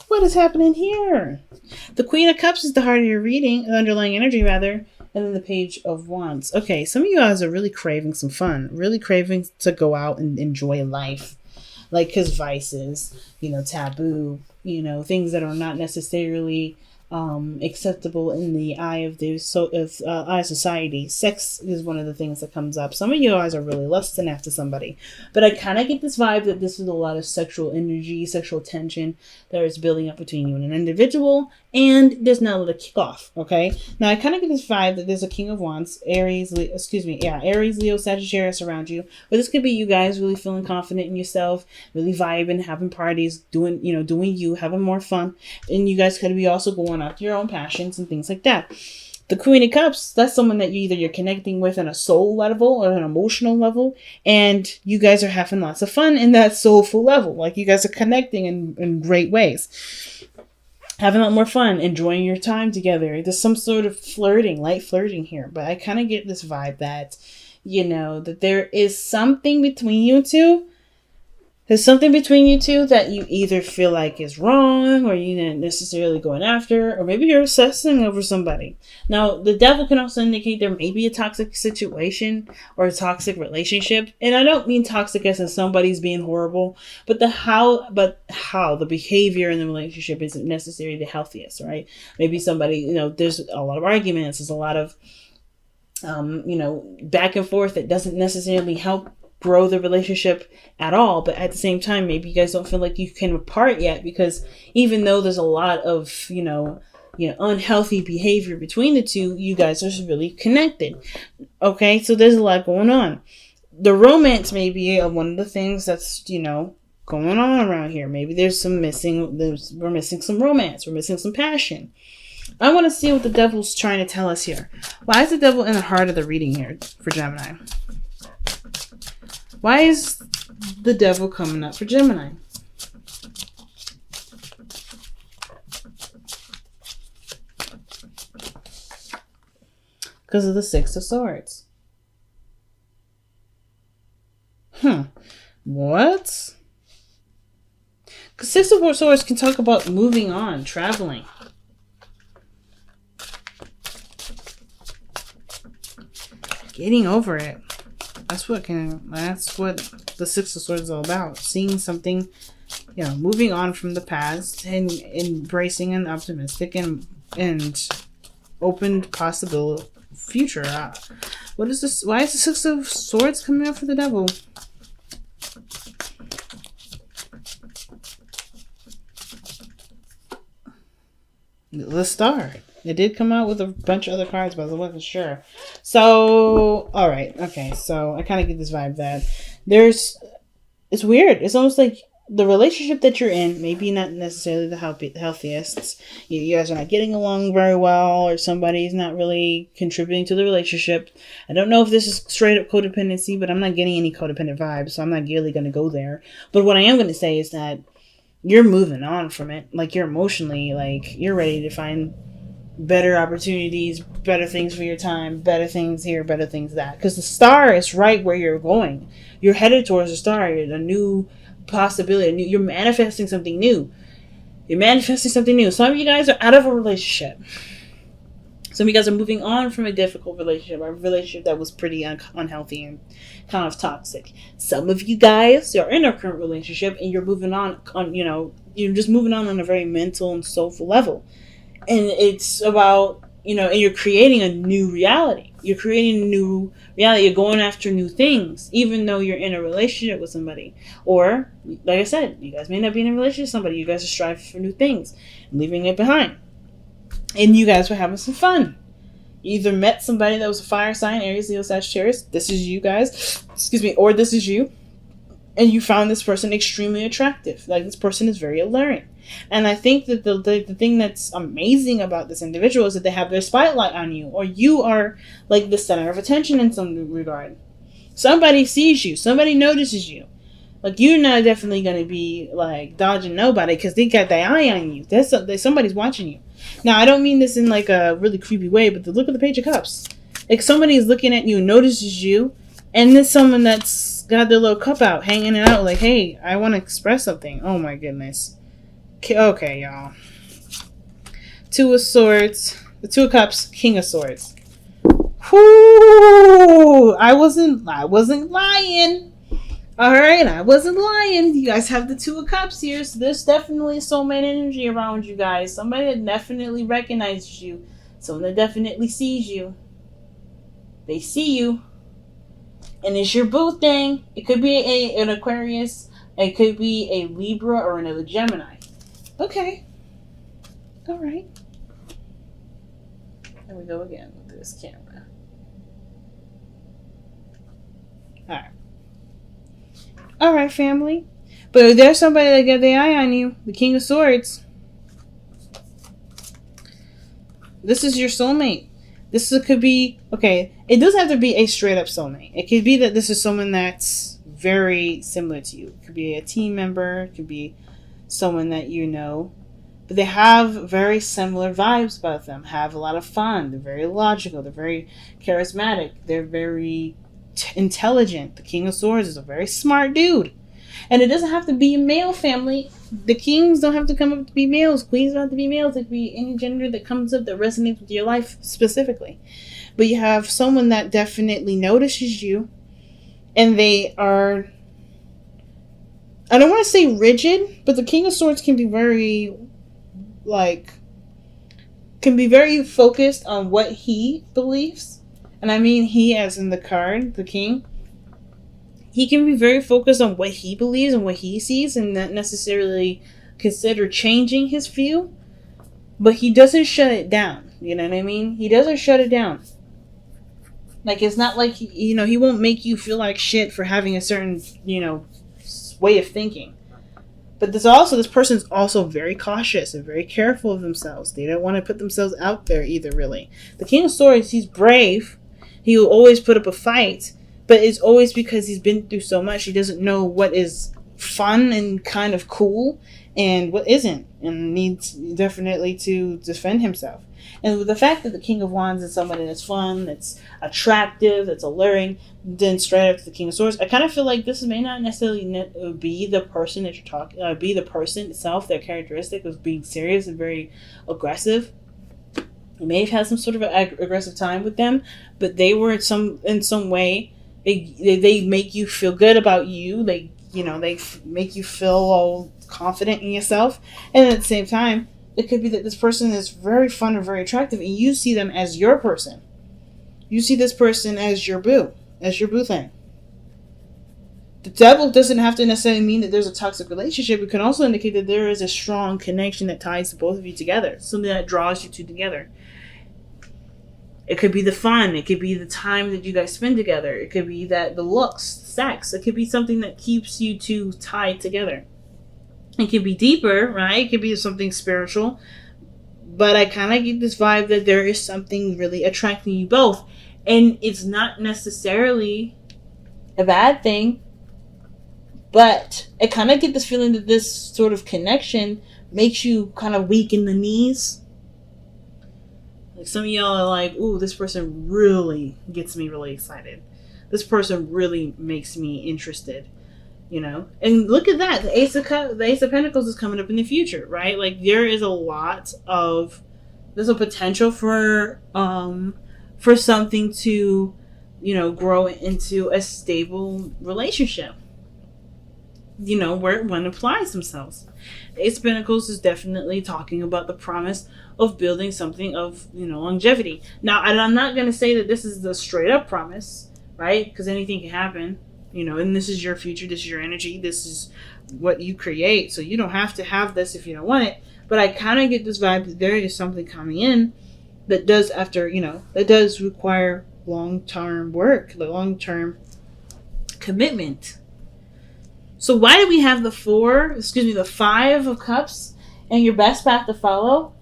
What is happening here? The Queen of Cups is the heart of your reading, the underlying energy rather, and then the Page of Wands. Okay, some of you guys are really craving some fun, really craving to go out and enjoy life. Like, because vices, taboo, things that are not necessarily acceptable in the eye of eye of society. Sex is one of the things that comes up. Some of you guys are really lusting after somebody, but I kind of get this vibe that this is a lot of sexual energy, sexual tension that is building up between you and an individual, and there's now a kickoff. Okay, now I kind of get this vibe that there's a King of Wands, Aries, Leo, Sagittarius around you, but this could be you guys really feeling confident in yourself, really vibing, having parties, doing you, having more fun, and you guys could be also going after your own passions and things like that. The Queen of Cups, that's someone that you're connecting with on a soul level or an emotional level, and you guys are having lots of fun in that soulful level. Like, you guys are connecting in great ways. Having a lot more fun, enjoying your time together. There's some sort of light flirting here, but I kind of get this vibe that, that there is something between you two. There's something between you two that you either feel like is wrong, or you're not necessarily going after, or maybe you're obsessing over somebody. Now, the Devil can also indicate there may be a toxic situation or a toxic relationship. And I don't mean toxic as in somebody's being horrible, but how the behavior in the relationship isn't necessarily the healthiest, right? Maybe somebody, there's a lot of arguments, there's a lot of, back and forth that doesn't necessarily help grow the relationship at all. But at the same time, maybe you guys don't feel like you can apart yet, because even though there's a lot of unhealthy behavior between the two, you guys are really connected. Okay, so there's a lot going on. The romance may be one of the things that's going on around here. Maybe we're missing some romance, we're missing some passion. I want to see what the Devil's trying to tell us here. Why is the Devil in the heart of the reading here for Gemini? Why is the Devil coming up for Gemini? Because of the Six of Swords. What? Because Six of Swords can talk about moving on, traveling. Getting over it. That's what the Six of Swords is all about. Seeing something, moving on from the past and embracing an optimistic and open possible future. What is this? Why is the Six of Swords coming up for the Devil? The Star. It did come out with a bunch of other cards, but I wasn't sure. So, alright. Okay, so I kind of get this vibe that it's weird. It's almost like the relationship that you're in, maybe not necessarily the healthiest. You guys are not getting along very well, or somebody's not really contributing to the relationship. I don't know if this is straight up codependency, but I'm not getting any codependent vibes, so I'm not really going to go there. But what I am going to say is that you're moving on from it. Like, you're emotionally, you're ready to find better opportunities, better things for your time, better things here, better things that. Because the Star is right where you're going. You're headed towards the Star, a new possibility. You're manifesting something new. Some of you guys are out of a relationship. Some of you guys are moving on from a difficult relationship, a relationship that was pretty unhealthy and kind of toxic. Some of you guys are in a current relationship and you're moving on, you're just moving on a very mental and soulful level. And it's about, and you're creating a new reality. You're going after new things, even though you're in a relationship with somebody. Or, like I said, you guys may not be in a relationship with somebody. You guys are striving for new things and leaving it behind. And you guys were having some fun. You either met somebody that was a fire sign, Aries, Leo, Sagittarius. This is you guys. Or this is you. And you found this person extremely attractive. Like, this person is very alluring. And I think that the thing that's amazing about this individual is that they have their spotlight on you. Or you are, like, the center of attention in some regard. Somebody sees you. Somebody notices you. Like, you're not definitely going to be, like, dodging nobody because they got their eye on you. Somebody's watching you. Now, I don't mean this in, like, a really creepy way, but look at the Page of Cups. Like, somebody's looking at you, notices you, and there's someone that's got their little cup out, hanging it out, like, hey, I want to express something. Oh my goodness. Okay, y'all. Two of Swords, the Two of Cups, King of Swords. Whoo! I wasn't lying. All right, I wasn't lying. You guys have the Two of Cups here, so there's definitely soulmate energy around you guys. Somebody that definitely recognizes you. Someone that definitely sees you. They see you. And it's your boo thing. It could be an Aquarius. It could be a Libra or another Gemini. Okay. All right. There we go again with this camera. All right. All right, family. But if there's somebody that got their eye on you, the King of Swords, this is your soulmate. Could be, okay, it doesn't have to be a straight up soulmate. It could be that this is someone that's very similar to you. It could be a team member. It could be someone that you know. But they have very similar vibes about them. Have a lot of fun. They're very logical. They're very charismatic. They're very intelligent. The King of Swords is a very smart dude. And it doesn't have to be a male family. The kings don't have to come up to be males. Queens don't have to be males. It could be any gender that comes up that resonates with your life specifically. But you have someone that definitely notices you. And they are, I don't want to say rigid, but the King of Swords can be very, can be very focused on what he believes. And I mean he as in the card, the king. He can be very focused on what he believes and what he sees and not necessarily consider changing his view. But he doesn't shut it down. You know what I mean? He doesn't shut it down. Like, it's not like, he won't make you feel like shit for having a certain, way of thinking. But this person's also very cautious and very careful of themselves. They don't want to put themselves out there either, really. The King of Swords, he's brave. He will always put up a fight. But it's always because he's been through so much. He doesn't know what is fun and kind of cool and what isn't. And needs definitely to defend himself. And with the fact that the King of Wands is somebody that's fun, that's attractive, that's alluring, then straight up to the King of Swords, I kind of feel like this may not necessarily be the person that you're talking, be the person itself, their characteristic of being serious and very aggressive. You may have had some sort of an aggressive time with them, but they were in some way, they make you feel good about you. They make you feel all confident in yourself. And at the same time, it could be that this person is very fun and very attractive, and you see them as your person. You see this person as your boo thing. The devil doesn't have to necessarily mean that there's a toxic relationship. It can also indicate that there is a strong connection that ties both of you together. Something that draws you two together. It could be the fun. It could be the time that you guys spend together. It could be that the looks, sex. It could be something that keeps you two tied together. It could be deeper, right? It could be something spiritual. But I kind of get this vibe that there is something really attracting you both. And it's not necessarily a bad thing. But I kind of get this feeling that this sort of connection makes you kind of weak in the knees. Like, some of y'all are like, ooh, this person really gets me really excited. This person really makes me interested, And look at that. The Ace of Pentacles is coming up in the future, right? Like, there's a potential for something to, grow into a stable relationship. Where one applies themselves. The Ace of Pentacles is definitely talking about the promise of building something of, longevity. Now, I'm not going to say that this is the straight up promise, right? Because anything can happen, and this is your future, this is your energy, this is what you create. So you don't have to have this if you don't want it. But I kind of get this vibe that there is something coming in that does that does require long-term work, the long-term commitment. So why do we have the 5 of Cups and your best path to follow?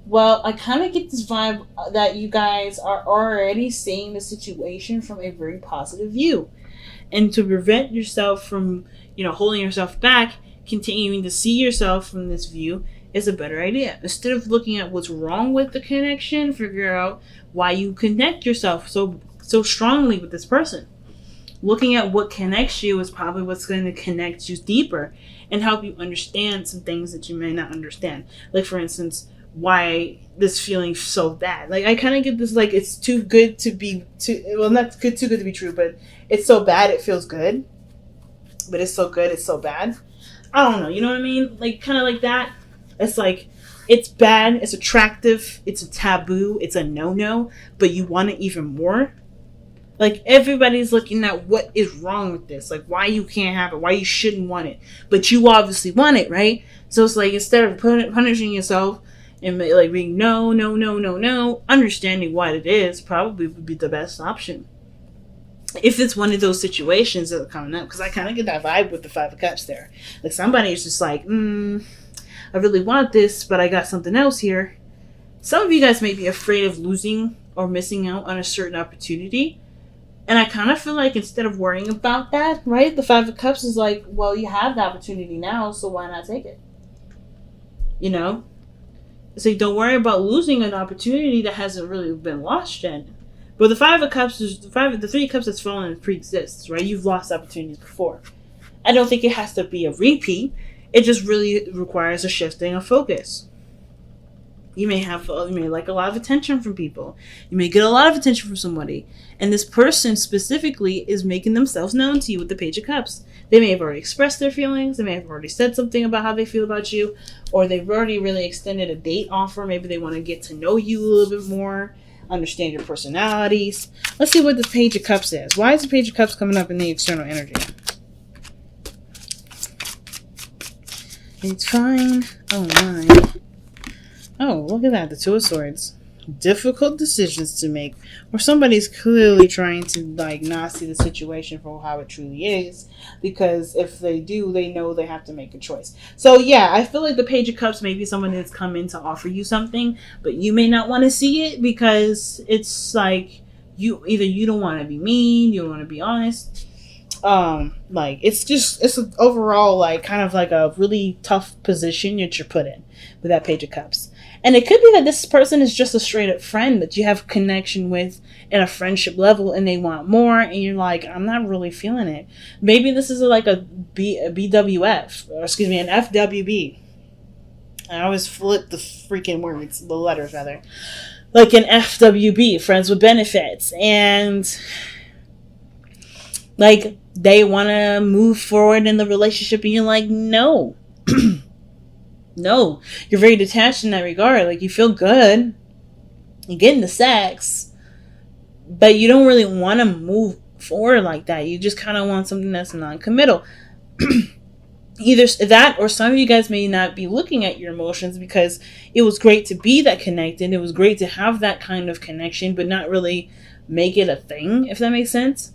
Well, I kind of get this vibe that you guys are already seeing the situation from a very positive view. And to prevent yourself from, holding yourself back, continuing to see yourself from this view is a better idea. Instead of looking at what's wrong with the connection, figure out why you connect yourself so strongly with this person. looking at what connects you is probably what's going to connect you deeper and help you understand some things that you may not understand. Like, for instance, why this feeling so bad. Like, I kind of get this, like, it's too good to be not good, too good to be true, but it's so bad it feels good, but it's so good it's so bad. I don't know, you know what I mean? Like, kind of like that. It's like, it's bad, it's attractive, it's a taboo, it's a no-no, but you want it even more. Like, everybody's looking at what is wrong with this, like why you can't have it, why you shouldn't want it, but you obviously want it, right? So it's like, instead of punishing yourself and like being no, no, no, no, no, understanding what it is probably would be the best option. If it's one of those situations that are coming up, because I kind of get that vibe with the Five of Cups there. Like, somebody is just like, I really want this, but I got something else here. Some of you guys may be afraid of losing or missing out on a certain opportunity. And I kind of feel like, instead of worrying about that, right, the Five of Cups is like, well, you have the opportunity now, so why not take it? You know? So don't worry about losing an opportunity that hasn't really been lost yet. But the Five of Cups is the Three of Cups that's fallen and pre-exists, right? You've lost opportunities before. I don't think it has to be a repeat. It just really requires a shifting of focus. You may like a lot of attention from people. You may get a lot of attention from somebody. And this person specifically is making themselves known to you with the Page of Cups. They may have already expressed their feelings. They may have already said something about how they feel about you. Or they've already really extended a date offer. Maybe they want to get to know you a little bit more. Understand your personalities. Let's see what this Page of Cups is. Why is the Page of Cups coming up in the external energy? It's fine. Oh my. Oh, look at that. The Two of Swords. Difficult decisions to make. Or somebody's clearly trying to, like, not see the situation for how it truly is. Because if they do, they know they have to make a choice. So, yeah, I feel like the Page of Cups may be someone that's come in to offer you something. But you may not want to see it because it's like, you don't want to be mean. You don't want to be honest. Like, it's an overall, like, kind of like a really tough position that you're put in with that Page of Cups. And it could be that this person is just a straight up friend that you have connection with in a friendship level, and they want more, and you're like, I'm not really feeling it. Maybe this is like a BWF, or excuse me, an FWB. I always flip the freaking words, the letters rather. Like an FWB, friends with benefits, and like, they want to move forward in the relationship, and you're like, no. No. You're very detached in that regard. Like, you feel good. You're getting the sex. But you don't really want to move forward like that. You just kind of want something that's non-committal. Either that, or some of you guys may not be looking at your emotions because it was great to be that connected. It was great to have that kind of connection, but not really make it a thing, if that makes sense.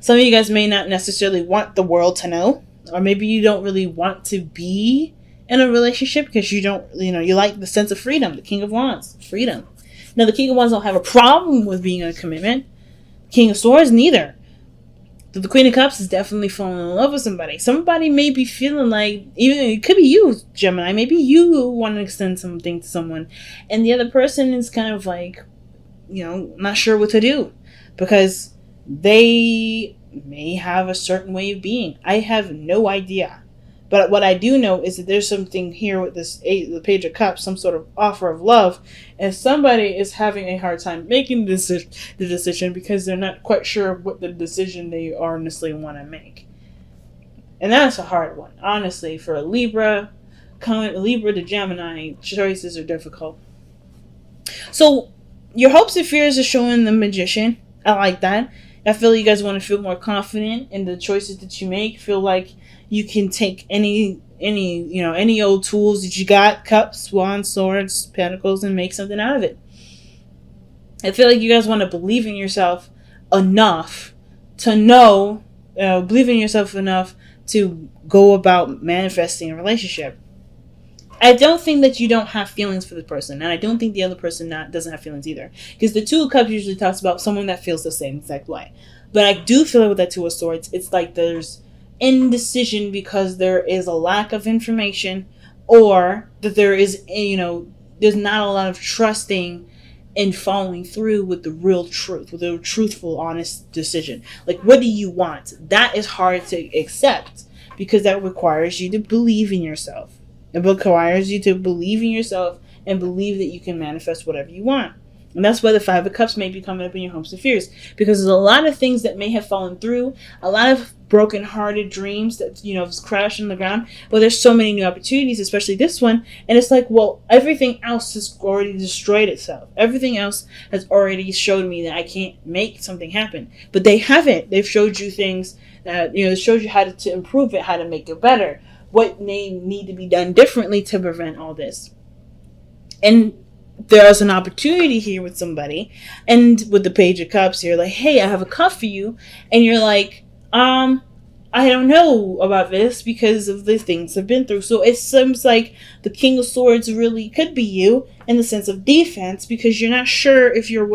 Some of you guys may not necessarily want the world to know, or maybe you don't really want to be in a relationship because you don't, you like the sense of freedom. The King of Wands, freedom. Now, the King of Wands don't have a problem with being in a commitment. King of Swords, neither. But the Queen of Cups is definitely falling in love with somebody. Somebody may be feeling like, even it could be you, Gemini. Maybe you want to extend something to someone, and the other person is kind of like, not sure what to do because they may have a certain way of being. I have no idea. But what I do know is that there's something here with the Page of Cups, some sort of offer of love, and somebody is having a hard time making the decision because they're not quite sure what the decision they honestly want to make. And that's a hard one. Honestly, for a Libra to Gemini, choices are difficult. So, your hopes and fears are showing the Magician. I like that. I feel you guys want to feel more confident in the choices that you make. Feel like you can take any old tools that you got, cups, wands, swords, pentacles, and make something out of it. I feel like you guys want to believe in yourself enough to know, believe in yourself enough to go about manifesting a relationship. I don't think that you don't have feelings for the person, and I don't think the other person doesn't have feelings either. Because the Two of Cups usually talks about someone that feels the same exact way. But I do feel like with that Two of Swords, it's like there's indecision because there is a lack of information, or that there is, there's not a lot of trusting and following through with the real truth, with a truthful, honest decision. Like, what do you want? That is hard to accept because that requires you to believe in yourself. It requires you to believe in yourself and believe that you can manifest whatever you want. And that's why the Five of Cups may be coming up in your hopes and fears, because there's a lot of things that may have fallen through, a lot of broken-hearted dreams that, have crashed on the ground. Well, there's so many new opportunities, especially this one. And it's like, well, everything else has already destroyed itself. Everything else has already showed me that I can't make something happen. But they haven't. They've showed you things that, it shows you how to improve it, how to make it better, what may need to be done differently to prevent all this. And there's an opportunity here with somebody, and with the Page of Cups, you're like, hey, I have a cup for you, and you're like, I don't know about this because of the things I've been through. So it seems like the King of Swords really could be you in the sense of defense, because you're not sure if you're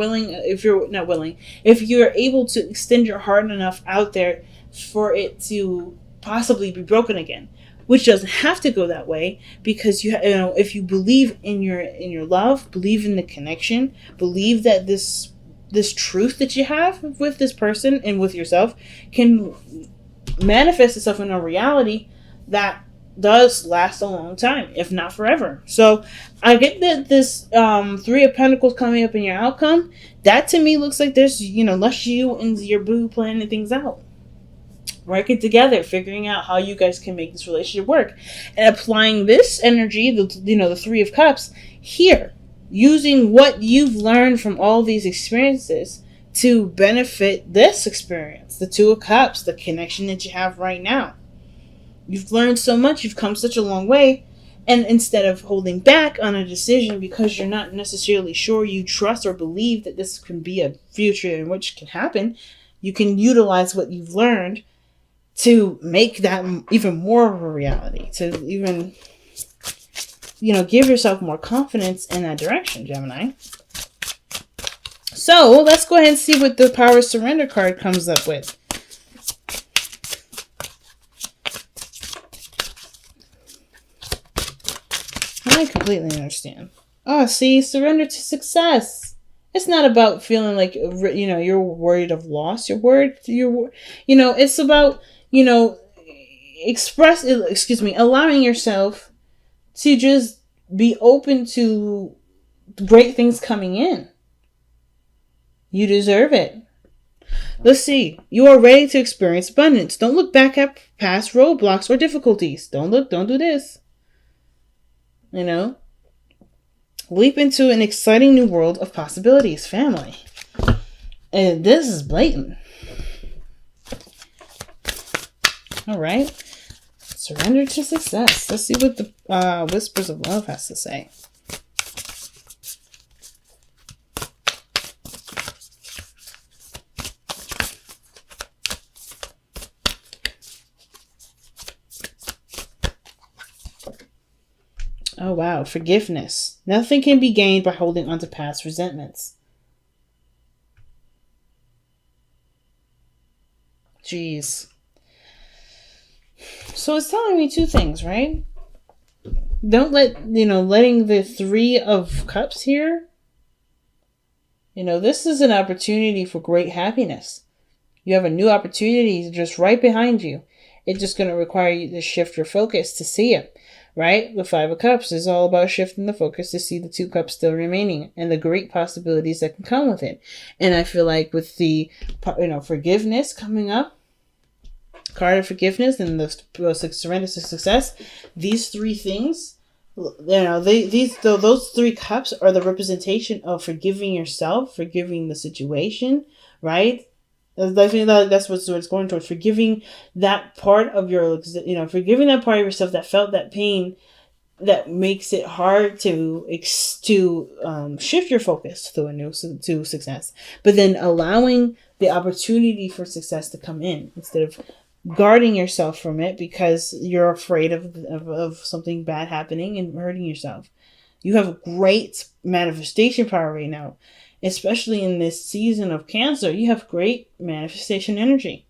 able to extend your heart enough out there for it to possibly be broken again. Which doesn't have to go that way, because if you believe in your love, believe in the connection, believe that this truth that you have with this person and with yourself can manifest itself in a reality that does last a long time, if not forever. So I get that this Three of Pentacles coming up in your outcome. That to me looks like there's less you and your boo planning things out. Working together, figuring out how you guys can make this relationship work, and applying this energy, the Three of Cups here, using what you've learned from all these experiences to benefit this experience, the Two of Cups, the connection that you have right now. You've learned so much, you've come such a long way, and instead of holding back on a decision because you're not necessarily sure you trust or believe that this can be a future in which can happen, you can utilize what you've learned to make that even more of a reality, to even, give yourself more confidence in that direction, Gemini. So let's go ahead and see what the Power of Surrender card comes up with. I completely understand. Oh, see, surrender to success. It's not about feeling like, you're worried of loss. It's about, allowing yourself to just be open to great things coming in. You deserve it. Let's see. You are ready to experience abundance. Don't look back at past roadblocks or difficulties. Don't do this. Leap into an exciting new world of possibilities, family. And this is blatant. All right. Surrender to success. Let's see what the Whispers of Love has to say. Oh, wow. Forgiveness. Nothing can be gained by holding on to past resentments. Jeez. So it's telling me two things, right? Don't letting the Three of Cups here. This is an opportunity for great happiness. You have a new opportunity just right behind you. It's just going to require you to shift your focus to see it. Right? The Five of Cups is all about shifting the focus to see the Two Cups still remaining and the great possibilities that can come with it. And I feel like with the, forgiveness coming up, card of forgiveness and the surrender to success, these three things, those three cups are the representation of forgiving yourself, forgiving the situation, right? I think that's what it's going towards. Forgiving that part of forgiving that part of yourself that felt that pain, that makes it hard to shift your focus to success. But then allowing the opportunity for success to come in instead of guarding yourself from it because you're afraid of something bad happening and hurting yourself. You have great manifestation power right now. Especially in this season of Cancer, you have great manifestation energy.